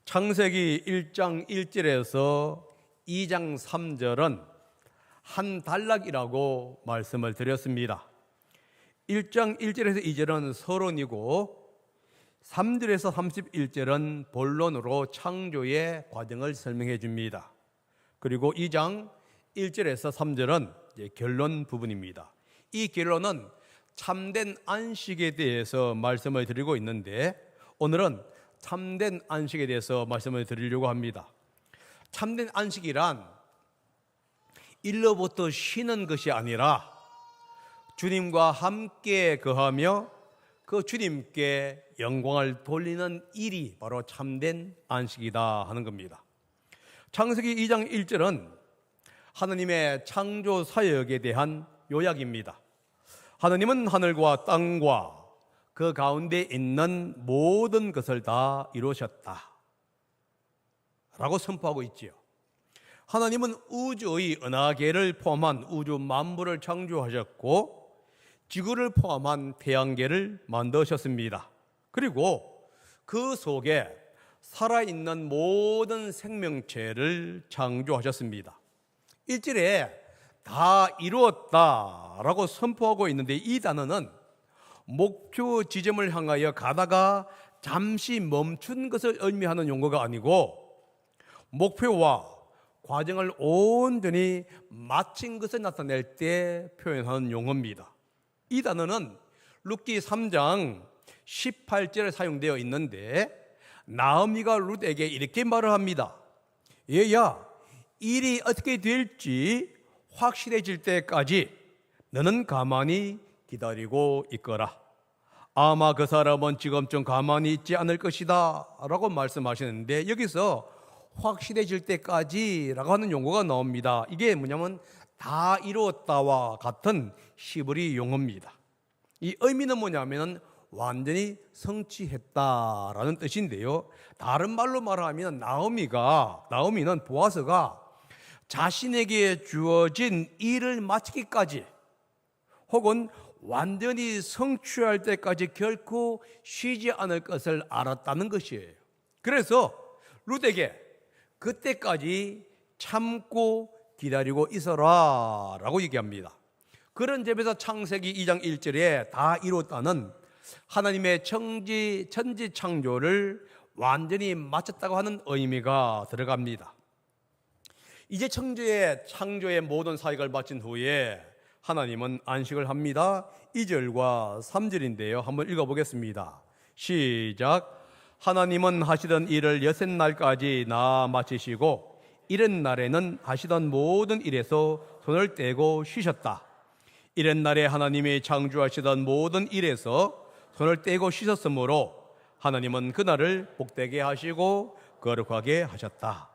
창세기 1장 1절에서 2장 3절은 한 단락이라고 말씀을 드렸습니다. 1장 1절에서 2절은 서론이고 3절에서 31절은 본론으로 창조의 과정을 설명해 줍니다. 그리고 2장 1절에서 3절은 결론 부분입니다. 이 결론은 참된 안식에 대해서 말씀을 드리고 있는데 오늘은 참된 안식에 대해서 말씀을 드리려고 합니다. 참된 안식이란 일로부터 쉬는 것이 아니라 주님과 함께 거하며 그 주님께 영광을 돌리는 일이 바로 참된 안식이다 하는 겁니다. 창세기 2장 1절은 하나님의 창조 사역에 대한 요약입니다. 하나님은 하늘과 땅과 그 가운데 있는 모든 것을 다 이루셨다 라고 선포하고 있지요. 하나님은 우주의 은하계를 포함한 우주 만물을 창조하셨고 지구를 포함한 태양계를 만드셨습니다. 그리고 그 속에 살아있는 모든 생명체를 창조하셨습니다. 1절에 다 이루었다라고 선포하고 있는데 이 단어는 목표 지점을 향하여 가다가 잠시 멈춘 것을 의미하는 용어가 아니고 목표와 과정을 온전히 마친 것을 나타낼 때 표현하는 용어입니다. 이 단어는 룻기 3장 18절에 사용되어 있는데 나오미가 룻에게 이렇게 말을 합니다. 얘야, 일이 어떻게 될지 확실해질 때까지 너는 가만히 기다리고 있거라. 아마 그 사람은 지금쯤 가만히 있지 않을 것이다 라고 말씀하시는데 여기서 확실해질 때까지 라고 하는 용어가 나옵니다. 이게 뭐냐면 다 이루었다와 같은 히브리 용어입니다. 이 의미는 뭐냐면 완전히 성취했다라는 뜻인데요. 다른 말로 말하면 나오미는 보아스가 자신에게 주어진 일을 마치기까지 혹은 완전히 성취할 때까지 결코 쉬지 않을 것을 알았다는 것이에요. 그래서 룻에게 그때까지 참고 기다리고 있어라 라고 얘기합니다. 그런 점에서 창세기 2장 1절에 다 이뤘다는 하나님의 천지 창조를 완전히 마쳤다고 하는 의미가 들어갑니다. 이제 창조의 모든 사역을 마친 후에 하나님은 안식을 합니다. 2절과 3절인데요. 한번 읽어보겠습니다. 시작. 하나님은 하시던 일을 여섯 날까지 나 마치시고 일흔 날에는 하시던 모든 일에서 손을 떼고 쉬셨다. 일흔 날에 하나님이 창조하시던 모든 일에서 손을 떼고 쉬셨으므로 하나님은 그날을 복되게 하시고 거룩하게 하셨다.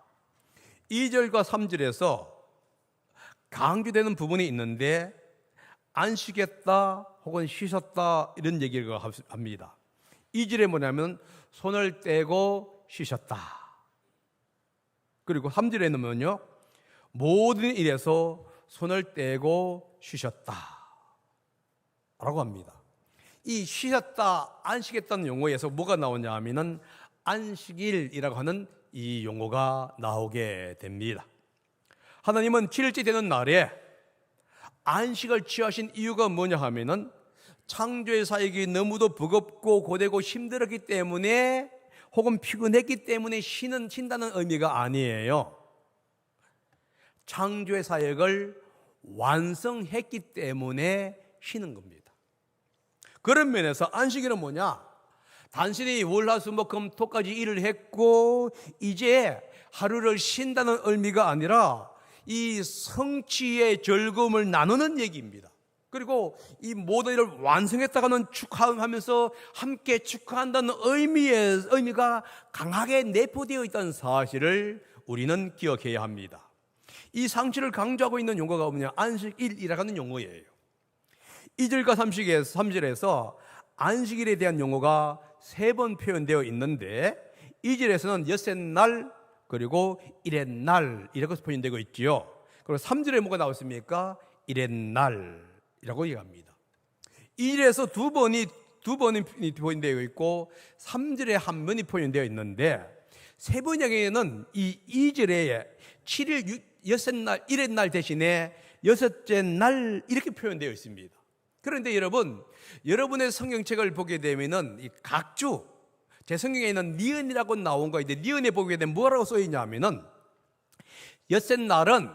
2절과 3절에서 강조되는 부분이 있는데 안식했다 혹은 쉬셨다 이런 얘기를 합니다. 2절에 뭐냐면 손을 떼고 쉬셨다. 그리고 3절에는 뭐냐? 모든 일에서 손을 떼고 쉬셨다 라고 합니다. 이 쉬셨다, 안식했다는 용어에서 뭐가 나오냐 하면은 안식일이라고 하는 이 용어가 나오게 됩니다. 하나님은 7일째 되는 날에 안식을 취하신 이유가 뭐냐 하면은 창조의 사역이 너무도 버겁고 고되고 힘들었기 때문에 혹은 피곤했기 때문에 쉰다는 의미가 아니에요. 창조의 사역을 완성했기 때문에 쉬는 겁니다. 그런 면에서 안식일은 뭐냐? 단순히 월화수목금토까지 일을 했고 이제 하루를 쉰다는 의미가 아니라 이 성취의 즐거움을 나누는 얘기입니다. 그리고 이 모든 일을 완성했다가는 축하하면서 함께 축하한다는 의미가 강하게 내포되어 있다는 사실을 우리는 기억해야 합니다. 이 상실을 강조하고 있는 용어가 뭐냐? 안식일이라고 하는 용어예요. 2절과 3절에서 안식일에 대한 용어가 3번 표현되어 있는데 2절에서는 여섯 날 그리고 일흔 날 이라고 표현되고 있지요. 그리고 3절에 뭐가 나왔습니까? 일흔 날이라고 얘기합니다. 2절에서 두 번이 표현되어 있고 3절에 한 번이 표현되어 있는데 세번역에는 이 2절에 7일 여섯날 일의 대신에 여섯째 날 이렇게 표현되어 있습니다. 그런데 여러분, 여러분의 성경책을 보게 되면은 이 각주, 제 성경에는 니은이라고 나온 거 있는데, 니은에 보게 되면 뭐라고 써 있냐면은 여섯 날은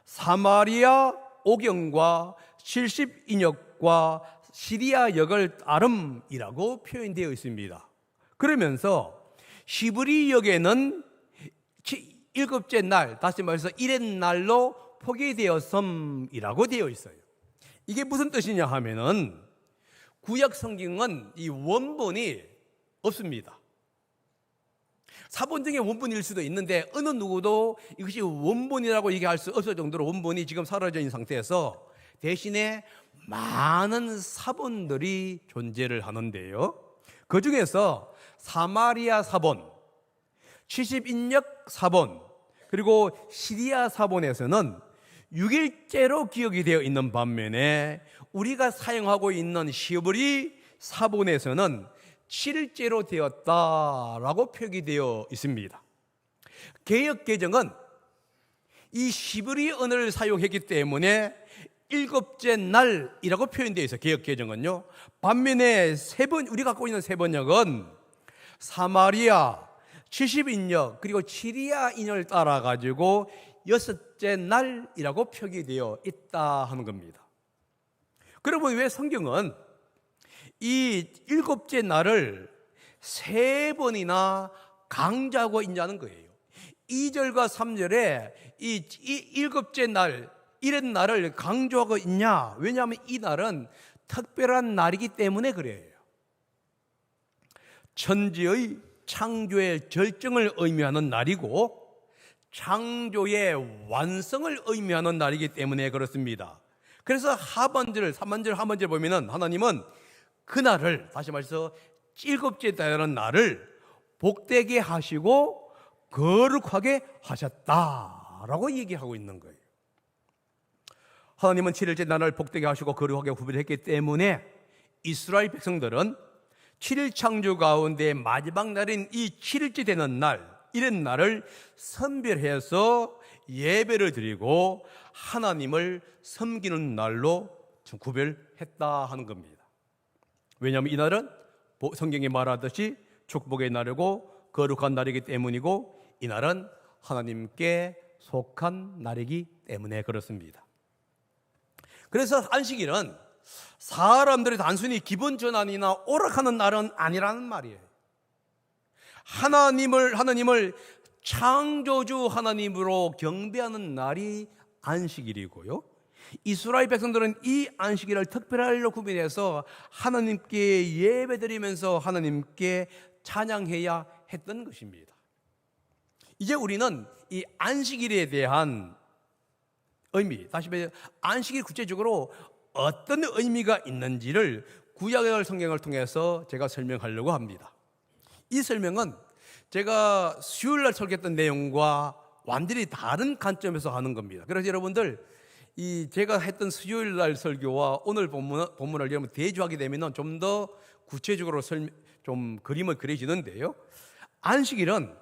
사마리아 오경과 70인역과 시리아 역을 따름이라고 표현되어 있습니다. 그러면서 히브리 역에는 일곱째 날, 다시 말해서 일의 날로 포기되었음이라고 되어 있어요. 이게 무슨 뜻이냐 하면은 구약 성경은 이 원본이 없습니다. 사본 중에 원본일 수도 있는데 어느 누구도 이것이 원본이라고 얘기할 수 없을 정도로 원본이 지금 사라져 있는 상태에서 대신에 많은 사본들이 존재를 하는데요. 그 중에서 사마리아 사본, 70인역 사본, 그리고 시리아 사본에서는 6일째로 기억이 되어 있는 반면에 우리가 사용하고 있는 히브리 사본에서는 7일째로 되었다라고 표기되어 있습니다. 개역개정은 이 히브리 언어를 사용했기 때문에 일곱째 날이라고 표현되어 있어요. 개역개정은요. 반면에 우리가 갖고 있는 세번역은 사마리아, 70인역 그리고 시리아 인을 따라 가지고 여섯째 날이라고 표기되어 있다 하는 겁니다. 그러면 왜 성경은 이 일곱째 날을 세 번이나 강조하고 있냐는 거예요. 2절과 3절에 이 일곱째 날, 일의 날을 강조하고 있냐? 왜냐하면 이 날은 특별한 날이기 때문에 그래요. 천지의 창조의 절정을 의미하는 날이고 창조의 완성을 의미하는 날이기 때문에 그렇습니다. 그래서 하반절, 3반절, 하반절 보면은 하나님은 그 날을, 다시 말해서 일곱째 달이라는 날을 복되게 하시고 거룩하게 하셨다라고 얘기하고 있는 거예요. 하나님은 7일째 날을 복되게 하시고 거룩하게 구별했기 때문에 이스라엘 백성들은 7일 창조 가운데 마지막 날인 이 7일째 되는 날, 이런 날을 선별해서 예배를 드리고 하나님을 섬기는 날로 구별했다 하는 겁니다. 왜냐하면 이 날은 성경이 말하듯이 축복의 날이고 거룩한 날이기 때문이고 이 날은 하나님께 속한 날이기 때문에 그렇습니다. 그래서 안식일은 사람들이 단순히 기분 전환이나 오락하는 날은 아니라는 말이에요. 하나님을 창조주 하나님으로 경배하는 날이 안식일이고요. 이스라엘 백성들은 이 안식일을 특별하게 구별해서 하나님께 예배드리면서 하나님께 찬양해야 했던 것입니다. 이제 우리는 이 안식일에 대한 의미, 다시 말해 안식일 구체적으로 어떤 의미가 있는지를 구약 성경을 통해서 제가 설명하려고 합니다. 이 설명은 제가 수요일날 설교했던 내용과 완전히 다른 관점에서 하는 겁니다. 그래서 여러분들 제가 했던 수요일날 설교와 오늘 본문을 여러분 대조하게 되면 좀 더 구체적으로 좀 그림을 그려지는데요. 안식일은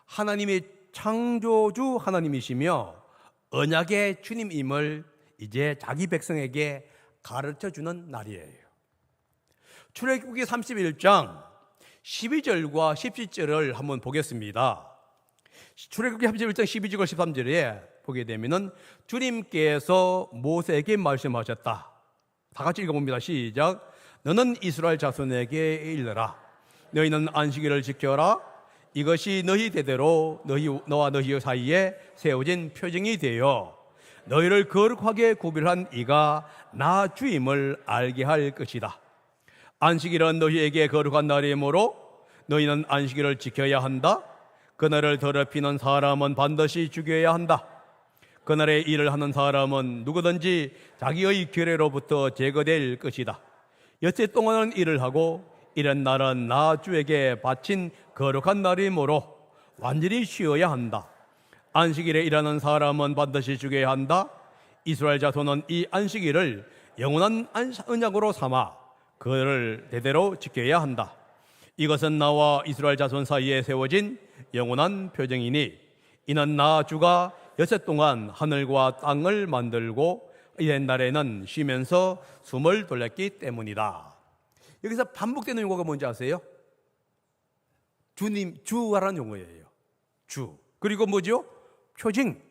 하나님의 창조주 하나님이시며 언약의 주님임을 이제 자기 백성에게 가르쳐주는 날이에요. 출애굽기 31장 12절과 17절을 한번 보겠습니다. 출애굽기 31장 12절과 13절에 보게 되면은 주님께서 모세에게 말씀하셨다. 다 같이 읽어봅니다. 시작. 너는 이스라엘 자손에게 이르라. 너희는 안식일을 지켜라. 이것이 너희 대대로 너와 너희 사이에 세워진 표징이 되어 너희를 거룩하게 구별한 이가 나 주임을 알게 할 것이다. 안식일은 너희에게 거룩한 날이므로 너희는 안식일을 지켜야 한다. 그날을 더럽히는 사람은 반드시 죽여야 한다. 그날에 일을 하는 사람은 누구든지 자기의 결례로부터 제거될 것이다. 엿새 동안은 일을 하고 이런 날은 나 주에게 바친 거룩한 날이므로 완전히 쉬어야 한다. 안식일에 일하는 사람은 반드시 죽여야 한다. 이스라엘 자손은 이 안식일을 영원한 언약으로 삼아 그를 대대로 지켜야 한다. 이것은 나와 이스라엘 자손 사이에 세워진 영원한 표징이니 이는 나 주가 여섯 동안 하늘과 땅을 만들고 옛날에는 쉬면서 숨을 돌렸기 때문이다. 여기서 반복되는 용어가 뭔지 아세요? 주님, 주라는 용어예요. 주. 그리고 뭐죠? 표징.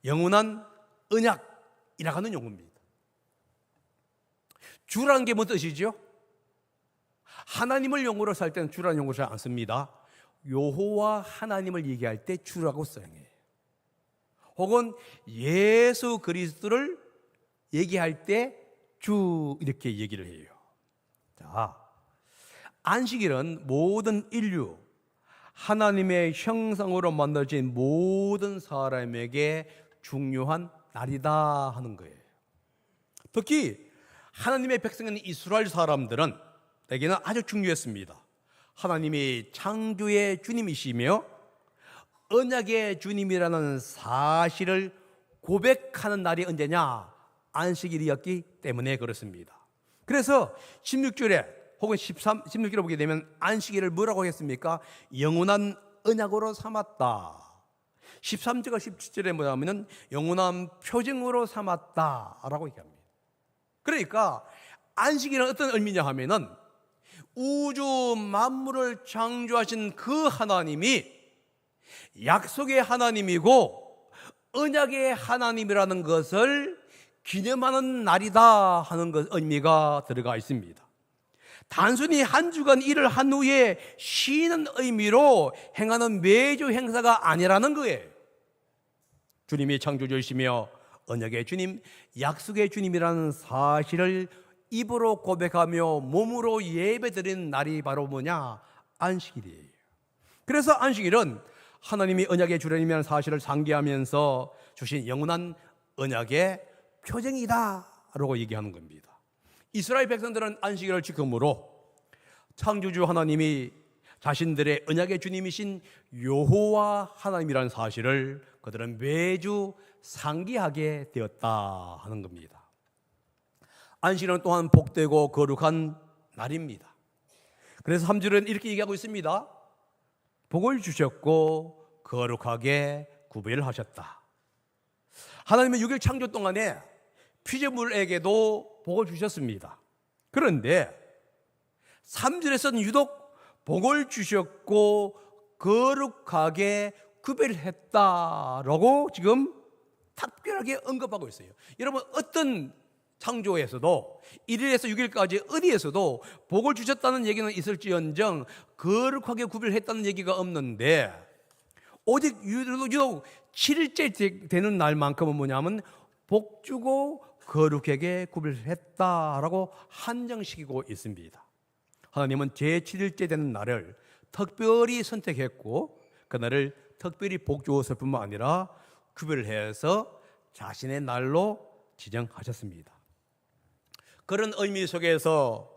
영원한 언약이라고 하는 용어입니다. 주라는 게 뭔 뜻이죠? 하나님을 용어로 살 때는 주라는 용어를 잘 안 씁니다. 여호와 하나님을 얘기할 때 주라고 사용해요. 혹은 예수 그리스도를 얘기할 때 주 이렇게 얘기를 해요. 자, 안식일은 모든 인류, 하나님의 형상으로 만들어진 모든 사람에게 중요한 날이다 하는 거예요. 특히 하나님의 백성인 이스라엘 사람들은 에게는 아주 중요했습니다. 하나님이 창조의 주님이시며 언약의 주님이라는 사실을 고백하는 날이 언제냐? 안식일이었기 때문에 그렇습니다. 그래서 16절에 혹은 16절에 보게 되면 안식일을 뭐라고 했습니까? 영원한 언약으로 삼았다. 13절과 17절에 뭐냐면 영원한 표징으로 삼았다라고 얘기합니다. 그러니까 안식일은 어떤 의미냐 하면은 우주 만물을 창조하신 그 하나님이 약속의 하나님이고 언약의 하나님이라는 것을 기념하는 날이다 하는 것 의미가 들어가 있습니다. 단순히 한 주간 일을 한 후에 쉬는 의미로 행하는 매주 행사가 아니라는 거예요. 주님이 창조주이시며 언약의 주님, 약속의 주님이라는 사실을 입으로 고백하며 몸으로 예배드리는 날이 바로 뭐냐? 안식일이에요. 그래서 안식일은 하나님이 언약의 주님이라는 사실을 상기하면서 주신 영원한 언약의 표징이다 라고 얘기하는 겁니다. 이스라엘 백성들은 안식일을 지킴으로 창조주 하나님이 자신들의 언약의 주님이신 여호와 하나님이라는 사실을 그들은 매주 상기하게 되었다 하는 겁니다. 안식일은 또한 복되고 거룩한 날입니다. 그래서 3절은 이렇게 얘기하고 있습니다. 복을 주셨고 거룩하게 구별하셨다. 하나님은 6일 창조 동안에 피조물에게도 복을 주셨습니다. 그런데 3절에서는 유독 복을 주셨고 거룩하게 구별했다라고 지금 특별하게 언급하고 있어요. 여러분, 어떤 창조에서도 1일에서 6일까지 어디에서도 복을 주셨다는 얘기는 있을지언정 거룩하게 구별했다는 얘기가 없는데, 오직 유독 7일째 되는 날만큼은 뭐냐면 복 주고 거룩하게 구별했다라고 한정시키고 있습니다. 하나님은 제7일째 되는 날을 특별히 선택했고 그날을 특별히 복 주었을 뿐만 아니라 구별해서 자신의 날로 지정하셨습니다. 그런 의미 속에서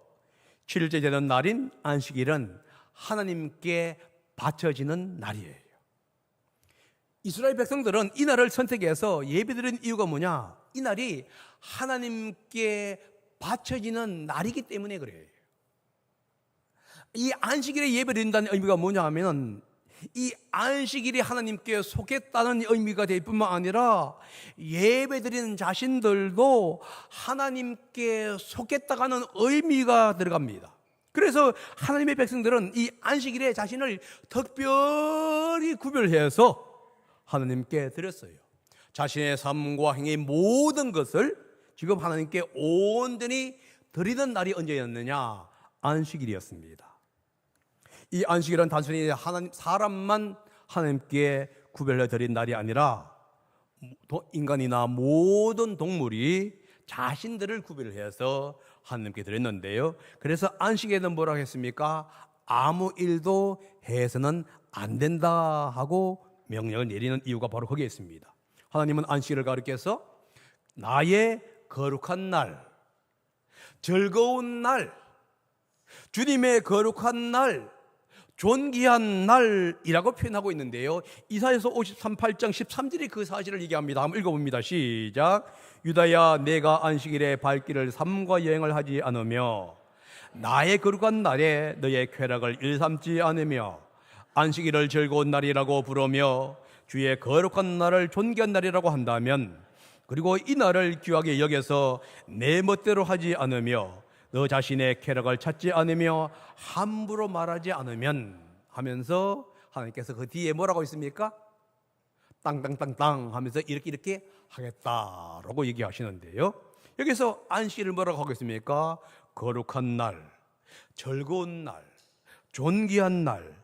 7일째 되는 날인 안식일은 하나님께 바쳐지는 날이에요. 이스라엘 백성들은 이 날을 선택해서 예배드린 이유가 뭐냐? 이 날이 하나님께 바쳐지는 날이기 때문에 그래요. 이 안식일에 예배드린다는 의미가 뭐냐 하면 이 안식일이 하나님께 속했다는 의미가 될 뿐만 아니라 예배드리는 자신들도 하나님께 속했다가는 의미가 들어갑니다. 그래서 하나님의 백성들은 이 안식일에 자신을 특별히 구별해서 하나님께 드렸어요. 자신의 삶과 행의 모든 것을 지금 하나님께 온전히 드리던 날이 언제였느냐? 안식일이었습니다. 이 안식일은 단순히 사람만 하나님께 구별해 드린 날이 아니라 인간이나 모든 동물이 자신들을 구별해서 하나님께 드렸는데요. 그래서 안식일에는 뭐라고 했습니까? 아무 일도 해서는 안 된다 하고 명령을 내리는 이유가 바로 거기에 있습니다. 하나님은 안식일을 가리켜서 나의 거룩한 날, 즐거운 날, 주님의 거룩한 날, 존귀한 날이라고 표현하고 있는데요. 이사야서 53장 13절이 그 사실을 얘기합니다. 한번 읽어봅니다. 시작. 유다야, 내가 안식일에 발길을 삼가 여행을 하지 않으며 나의 거룩한 날에 너의 쾌락을 일삼지 않으며 안식일을 즐거운 날이라고 부르며 주의 거룩한 날을 존귀한 날이라고 한다면, 그리고 이 날을 귀하게 여겨서 내 멋대로 하지 않으며 너 자신의 쾌락을 찾지 않으며 함부로 말하지 않으면 하면서 하나님께서 그 뒤에 뭐라고 있습니까? 땅땅땅땅 하면서 이렇게 하겠다라고 얘기하시는데요. 여기서 안식일을 뭐라고 하겠습니까? 거룩한 날, 즐거운 날, 존귀한 날,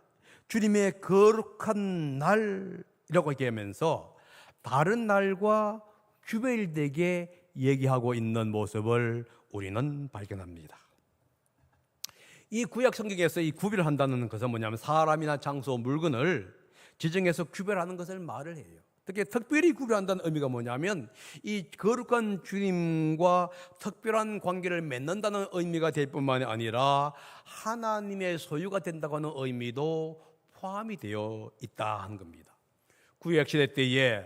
주님의 거룩한 날이라고 얘기하면서 다른 날과 구별되게 얘기하고 있는 모습을 우리는 발견합니다. 이 구약 성경에서 이 구별한다는 것은 뭐냐면 사람이나 장소, 물건을 지정해서 구별하는 것을 말을 해요. 특별히 구별한다는 의미가 뭐냐면 이 거룩한 주님과 특별한 관계를 맺는다는 의미가 될 뿐만이 아니라 하나님의 소유가 된다고 하는 의미도 포함이 되어 있다 하는 겁니다. 구약시대 때에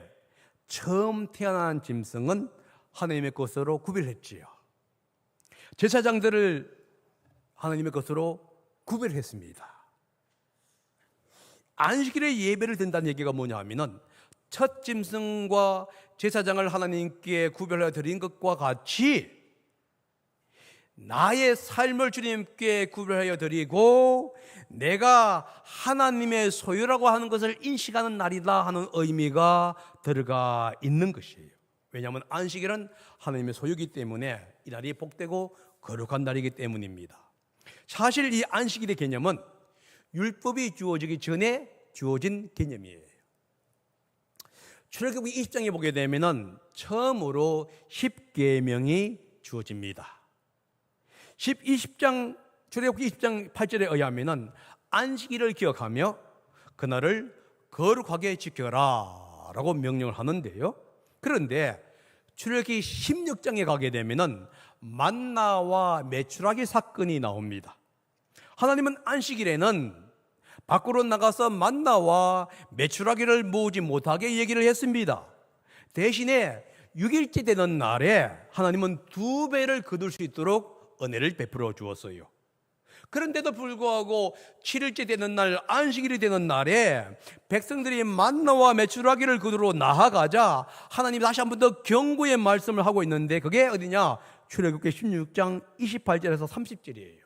처음 태어난 짐승은 하나님의 것으로 구별했지요. 제사장들을 하나님의 것으로 구별했습니다. 안식일에 예배를 드린다는 얘기가 뭐냐 하면은 첫 짐승과 제사장을 하나님께 구별하여 드린 것과 같이 나의 삶을 주님께 구별하여 드리고 내가 하나님의 소유라고 하는 것을 인식하는 날이다 하는 의미가 들어가 있는 것이에요. 왜냐하면 안식일은 하나님의 소유이기 때문에 이 날이 복되고 거룩한 날이기 때문입니다. 사실 이 안식일의 개념은 율법이 주어지기 전에 주어진 개념이에요. 출애굽기 20장에 보게 되면은 처음으로 10계명이 주어집니다. 출애굽기 20장 8절에 의하면은 안식일을 기억하며 그날을 거룩하게 지켜라 라고 명령을 하는데요. 그런데 출애굽기 16장에 가게 되면은 만나와 메추라기 사건이 나옵니다. 하나님은 안식일에는 밖으로 나가서 만나와 메추라기를 모으지 못하게 얘기를 했습니다. 대신에 6일째 되는 날에 하나님은 2배를 거둘 수 있도록 은혜를 베풀어 주었어요. 그런데도 불구하고 7일째 되는 날, 안식일이 되는 날에 백성들이 만나와 메추라기를 거두러 나아가자 하나님이 다시 한 번 더 경고의 말씀을 하고 있는데 그게 어디냐? 출애굽기 16장 28절에서 30절이에요.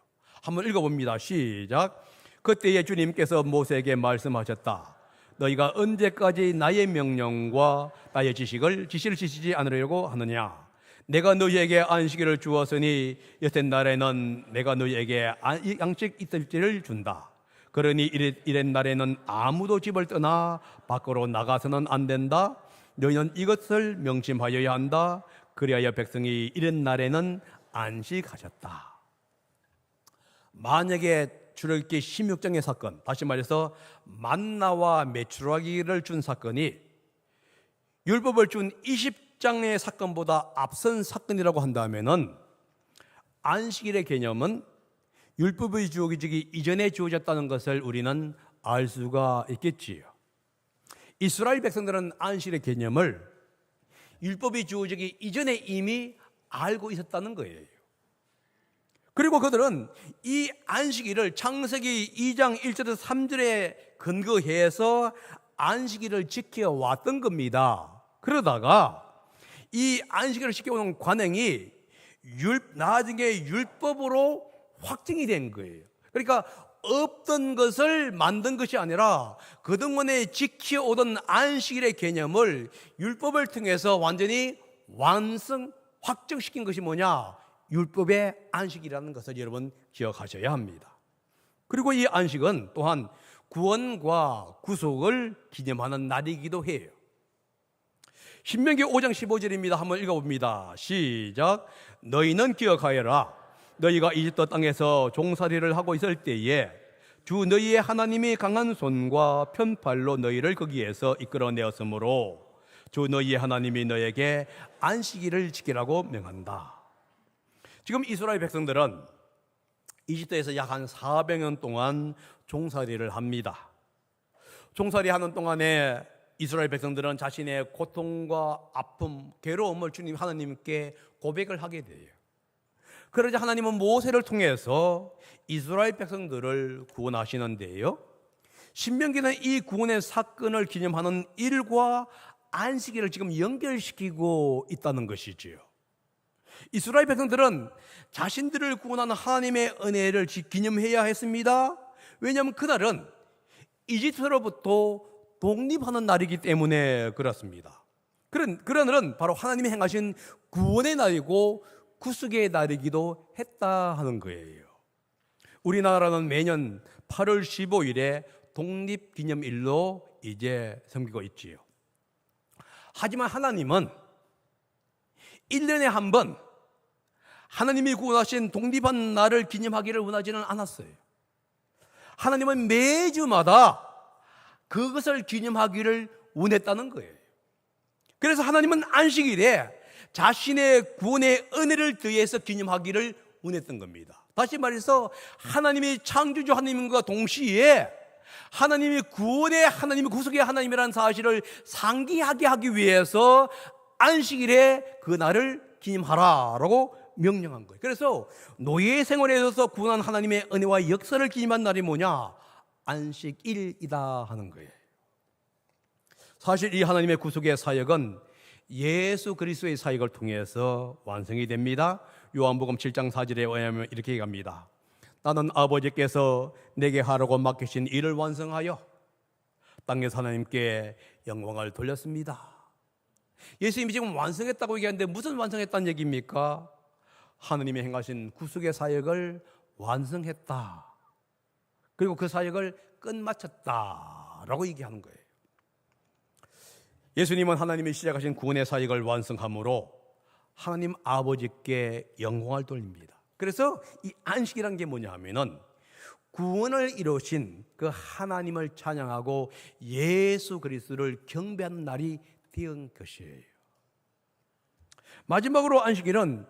한번 읽어봅니다. 시작. 그때에 주님께서 모세에게 말씀하셨다. 너희가 언제까지 나의 명령과 나의 지시를 지키지 않으려고 하느냐? 내가 너희에게 안식일을 주었으니 여태 날에는 내가 너희에게 양식 이틀째를 준다. 그러니 이런 날에는 아무도 집을 떠나 밖으로 나가서는 안 된다. 너희는 이것을 명심하여야 한다. 그리하여 백성이 이런 날에는 안식하셨다. 만약에 출애굽기 16장의 사건, 다시 말해서 만나와 메추라기를 준 사건이 율법을 준 20장의 사건보다 앞선 사건이라고 한다면은 안식일의 개념은 율법이 주어지기 이전에 주어졌다는 것을 우리는 알 수가 있겠지요. 이스라엘 백성들은 안식일의 개념을 율법이 주어지기 이전에 이미 알고 있었다는 거예요. 그리고 그들은 이 안식일을 창세기 2장 1절에서 3절에 근거해서 안식일을 지켜왔던 겁니다. 그러다가 이 안식일을 지켜오는 관행이 나중에 율법으로 확정이 된 거예요. 그러니까 없던 것을 만든 것이 아니라 그동안에 지켜오던 안식일의 개념을 율법을 통해서 완전히 확정시킨 것이 뭐냐? 율법의 안식이라는 것을 여러분 기억하셔야 합니다. 그리고 이 안식은 또한 구원과 구속을 기념하는 날이기도 해요. 신명기 5장 15절입니다. 한번 읽어봅니다. 시작. 너희는 기억하여라. 너희가 이집트 땅에서 종살이를 하고 있을 때에 주 너희의 하나님이 강한 손과 편팔로 너희를 거기에서 이끌어내었으므로 주 너희의 하나님이 너에게 안식일을 지키라고 명한다. 지금 이스라엘 백성들은 이집트에서 약 한 400년 동안 종살이를 합니다. 종살이 하는 동안에 이스라엘 백성들은 자신의 고통과 아픔, 괴로움을 주님 하나님께 고백을 하게 돼요. 그러자 하나님은 모세를 통해서 이스라엘 백성들을 구원하시는데요. 신명기는 이 구원의 사건을 기념하는 일과 안식일을 지금 연결시키고 있다는 것이지요. 이스라엘 백성들은 자신들을 구원하는 하나님의 은혜를 기념해야 했습니다. 왜냐하면 그날은 이집트로부터 독립하는 날이기 때문에 그렇습니다. 그런 날은 바로 하나님이 행하신 구원의 날이고 구속의 날이기도 했다 하는 거예요. 우리나라는 매년 8월 15일에 독립기념일로 이제 섬기고 있지요. 하지만 하나님은 1년에 한 번 하나님이 구원하신 독립한 날을 기념하기를 원하지는 않았어요. 하나님은 매주마다 그것을 기념하기를 원했다는 거예요. 그래서 하나님은 안식일에 자신의 구원의 은혜를 더해서 기념하기를 원했던 겁니다. 다시 말해서 하나님이 창조주 하나님과 동시에 하나님이 구원의 하나님이 구속의 하나님이라는 사실을 상기하게 하기 위해서 안식일에 그 날을 기념하라라고 명령한 거예요. 그래서 노예 생활에 있어서 구원한 하나님의 은혜와 역사를 기념한 날이 뭐냐? 안식일이다 하는 거예요. 사실 이 하나님의 구속의 사역은 예수 그리스도의 사역을 통해서 완성이 됩니다. 요한복음 7장 4절에 의하면 이렇게 얘기합니다. 나는 아버지께서 내게 하라고 맡기신 일을 완성하여 땅에서 하나님께 영광을 돌렸습니다. 예수님이 지금 완성했다고 얘기하는데 무슨 완성했다는 얘기입니까? 하나님이 행하신 구속의 사역을 완성했다. 그리고 그 사역을 끝마쳤다라고 얘기하는 거예요. 예수님은 하나님이 시작하신 구원의 사역을 완성함으로 하나님 아버지께 영광을 돌립니다. 그래서 이 안식이란 게 뭐냐 하면은 구원을 이루신 그 하나님을 찬양하고 예수 그리스도를 경배하는 날이 되은 것이에요. 마지막으로 안식일은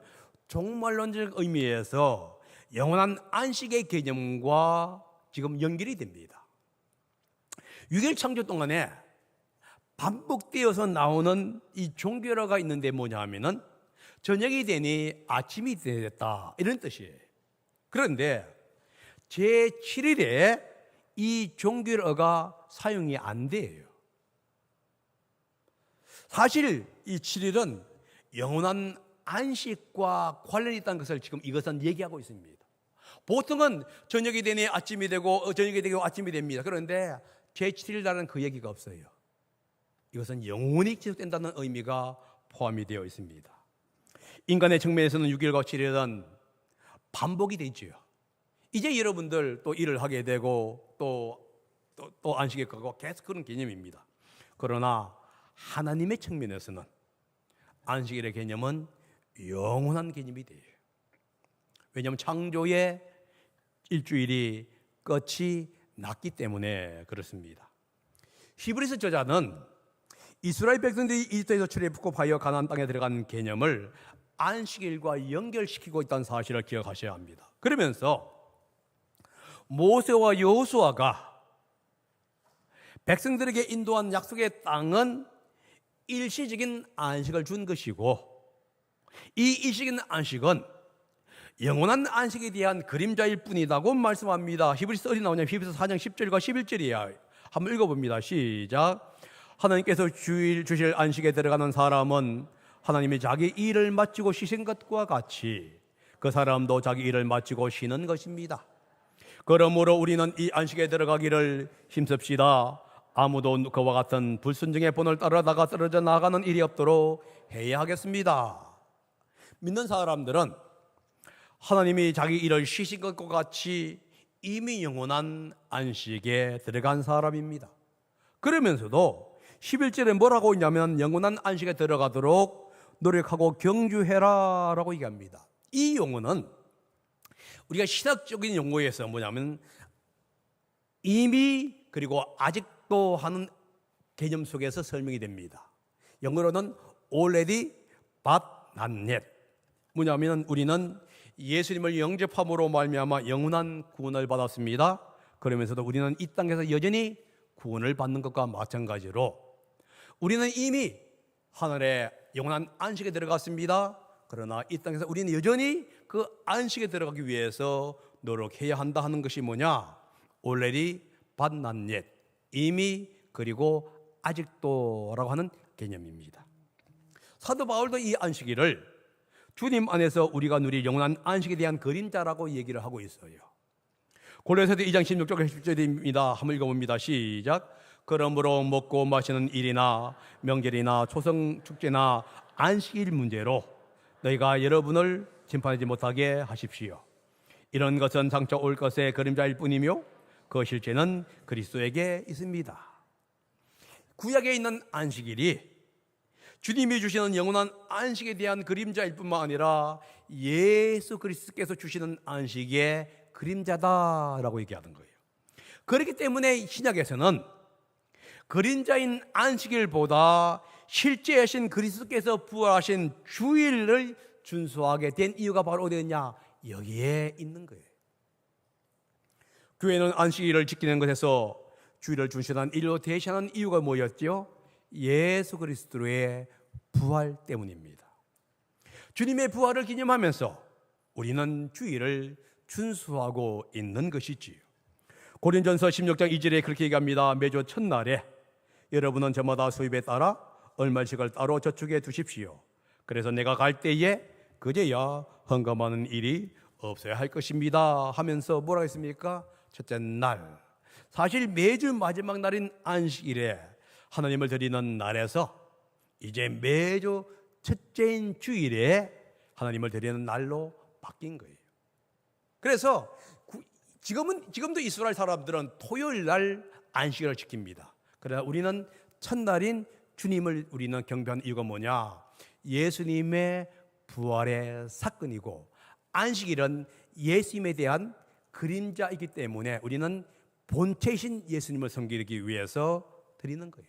종말론적 의미에서 영원한 안식의 개념과 지금 연결이 됩니다. 6일 창조 동안에 반복되어서 나오는 이 종교라가 있는데 뭐냐 하면은 저녁이 되니 아침이 되었다 이런 뜻이에요. 그런데 제7일에 이 종교어가 사용이 안 돼요. 사실 이 7일은 영원한 안식과 관련이 있다는 것을 지금 이것은 얘기하고 있습니다. 보통은 저녁이 되니 아침이 되고 저녁이 되고 아침이 됩니다. 그런데 제7일 날은 그 얘기가 없어요. 이것은 영원히 지속된다는 의미가 포함이 되어 있습니다. 인간의 측면에서는 6일과 7일은 반복이 되죠. 이제 여러분들 또 일을 하게 되고 또 안식에 가고 계속 그런 개념입니다. 그러나 하나님의 측면에서는 안식일의 개념은 영원한 개념이 돼요. 왜냐하면 창조의 일주일이 끝이 났기 때문에 그렇습니다. 히브리서 저자는 이스라엘 백성들이 이집트에서 출애굽하여 가나안 땅에 들어간 개념을 안식일과 연결시키고 있다는 사실을 기억하셔야 합니다. 그러면서 모세와 여호수아가 백성들에게 인도한 약속의 땅은 일시적인 안식을 준 것이고 이 일시적인 안식은 영원한 안식에 대한 그림자일 뿐이라고 말씀합니다. 히브리서 어디 나오냐면 히브리서 4장 10절과 11절이에요. 한번 읽어봅니다. 시작. 하나님께서 주실 안식에 들어가는 사람은 하나님이 자기 일을 마치고 쉬신 것과 같이 그 사람도 자기 일을 마치고 쉬는 것입니다. 그러므로 우리는 이 안식에 들어가기를 힘씁시다. 아무도 그와 같은 불순종의 본을 따르다가 떨어져 나가는 일이 없도록 해야 하겠습니다. 믿는 사람들은 하나님이 자기 일을 쉬신 것과 같이 이미 영원한 안식에 들어간 사람입니다. 그러면서도 11절에 뭐라고 있냐면 영원한 안식에 들어가도록 노력하고 경주해라 라고 얘기합니다. 이 용어는 우리가 신학적인 용어에서 뭐냐면 이미 그리고 아직도 하는 개념 속에서 설명이 됩니다. 영어로는 already but not yet. 뭐냐면 우리는 예수님을 영접함으로 말미암아 영원한 구원을 받았습니다. 그러면서도 우리는 이 땅에서 여전히 구원을 받는 것과 마찬가지로 우리는 이미 하늘의 영원한 안식에 들어갔습니다. 그러나 이 땅에서 우리는 여전히 그 안식에 들어가기 위해서 노력해야 한다 하는 것이 뭐냐? already but not yet. 이미 그리고 아직도라고 하는 개념입니다. 사도 바울도 이 안식일을 주님 안에서 우리가 누릴 영원한 안식에 대한 그림자라고 얘기를 하고 있어요. 골로새서 2장 16절 17절입니다. 한번 읽어봅니다. 시작. 그러므로 먹고 마시는 일이나 명절이나 초성 축제나 안식일 문제로 너희가 여러분을 심판하지 못하게 하십시오. 이런 것은 장차 올 것의 그림자일 뿐이며 그 실제는 그리스도에게 있습니다. 구약에 있는 안식일이 주님이 주시는 영원한 안식에 대한 그림자일 뿐만 아니라 예수 그리스도께서 주시는 안식의 그림자다라고 얘기하는 거예요. 그렇기 때문에 신약에서는 그림자인 안식일보다 실제하신 그리스도께서 부활하신 주일을 준수하게 된 이유가 바로 어디였냐? 여기에 있는 거예요. 교회는 안식일을 지키는 것에서 주일을 준수한 일로 대신하는 이유가 뭐였죠? 예수 그리스도의 부활 때문입니다. 주님의 부활을 기념하면서 우리는 주일을 준수하고 있는 것이지요. 고린전서 16장 2절에 그렇게 얘기합니다. 매주 첫날에 여러분은 저마다 수입에 따라 얼마씩을 따로 저축해 두십시오. 그래서 내가 갈 때에 그제야 헌금하는 일이 없어야 할 것입니다 하면서 뭐라고 했습니까? 첫째 날, 사실 매주 마지막 날인 안식일에 하나님을 드리는 날에서 이제 매주 첫째인 주일에 하나님을 드리는 날로 바뀐 거예요. 그래서 지금도 이스라엘 사람들은 토요일 날 안식일을 지킵니다. 그러나 우리는 첫날인 주님을 우리는 경배하는 이유가 뭐냐? 예수님의 부활의 사건이고 안식일은 예수님에 대한 그림자이기 때문에 우리는 본체이신 예수님을 섬기기 위해서 드리는 거예요.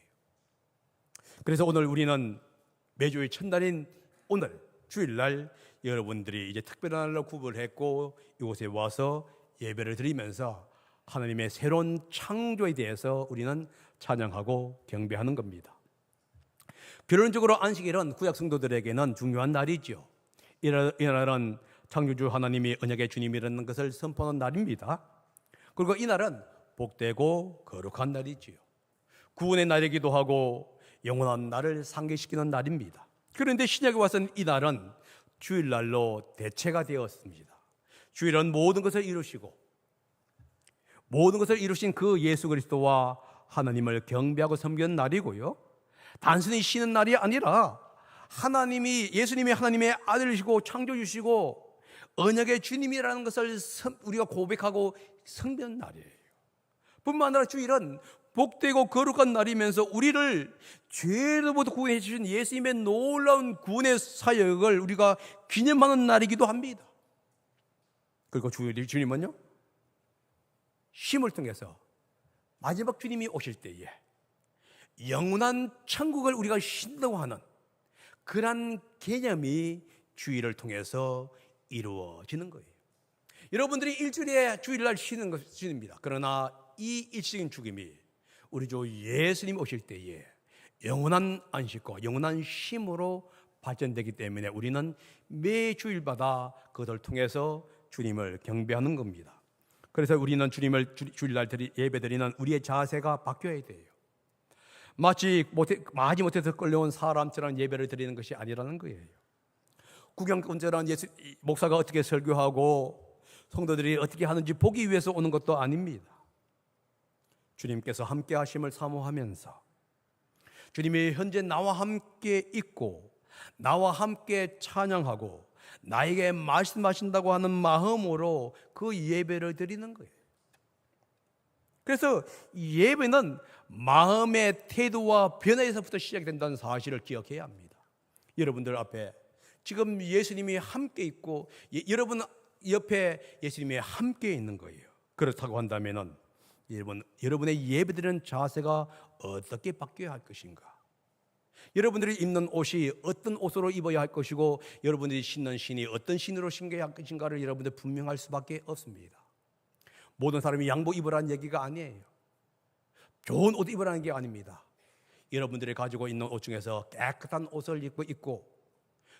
그래서 오늘 우리는 매주의 첫날인 오늘 주일날 여러분들이 이제 특별한 날로 구별했고 이곳에 와서 예배를 드리면서 하나님의 새로운 창조에 대해서 우리는 찬양하고 경배하는 겁니다. 결론적으로 안식일은 구약 성도들에게는 중요한 날이죠. 이 날은 창조주 하나님이 언약의 주님이라는 것을 선포하는 날입니다. 그리고 이 날은 복되고 거룩한 날이지요. 구원의 날이기도 하고 영원한 날을 상기시키는 날입니다. 그런데 신약에 와서는 이 날은 주일날로 대체가 되었습니다. 주일은 모든 것을 이루시고 모든 것을 이루신 그 예수 그리스도와 하나님을 경배하고 섬기는 날이고요. 단순히 쉬는 날이 아니라 예수님이 하나님의 아들이시고 창조주시고 언약의 주님이라는 것을 우리가 고백하고 섬기는 날이에요. 뿐만 아니라 주일은 복되고 거룩한 날이면서 우리를 죄로부터 구원해 주신 예수님의 놀라운 구원의 사역을 우리가 기념하는 날이기도 합니다. 그리고 주님은요, 쉼을 통해서 마지막 주님이 오실 때에 영원한 천국을 우리가 쉰다고 하는 그런 개념이 주일을 통해서 이루어지는 거예요. 여러분들이 일주일에 주일날 쉬는 것입니다. 그러나 이 일시적인 죽음이 우리 주 예수님 오실 때에 영원한 안식과 영원한 쉼으로 발전되기 때문에 우리는 매 주일마다 그것을 통해서 주님을 경배하는 겁니다. 그래서 우리는 주님을 주일날 예배드리는 우리의 자세가 바뀌어야 돼요. 마치 못해서 끌려온 사람처럼 예배를 드리는 것이 아니라는 거예요. 구경꾼처럼 목사가 어떻게 설교하고 성도들이 어떻게 하는지 보기 위해서 오는 것도 아닙니다. 주님께서 함께 하심을 사모하면서 주님이 현재 나와 함께 있고 나와 함께 찬양하고 나에게 말씀하신다고 하는 마음으로 그 예배를 드리는 거예요. 그래서 예배는 마음의 태도와 변화에서부터 시작된다는 사실을 기억해야 합니다. 여러분들 앞에 지금 예수님이 함께 있고 여러분 옆에 예수님이 함께 있는 거예요. 그렇다고 한다면 여러분의 예배드리는 자세가 어떻게 바뀌어야 할 것인가? 여러분들이 입는 옷이 어떤 옷으로 입어야 할 것이고 여러분들이 신는 신이 어떤 신으로 신겨야 할 것인가를 여러분들 분명할 수밖에 없습니다. 모든 사람이 양복 입으라는 얘기가 아니에요. 좋은 옷 입으라는 게 아닙니다. 여러분들이 가지고 있는 옷 중에서 깨끗한 옷을 입고 있고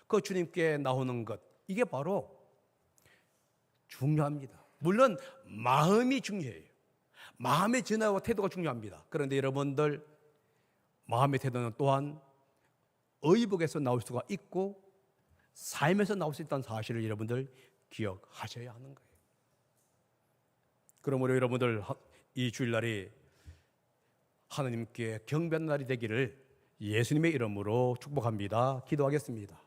그 주님께 나오는 것, 이게 바로 중요합니다. 물론 마음이 중요해요. 마음의 전화와 태도가 중요합니다. 그런데 여러분들, 마음의 태도는 또한 의복에서 나올 수가 있고 삶에서 나올 수 있다는 사실을 여러분들 기억하셔야 하는 거예요. 그러므로 여러분들 이 주일날이 하나님께 경배하는 날이 되기를 예수님의 이름으로 축복합니다. 기도하겠습니다.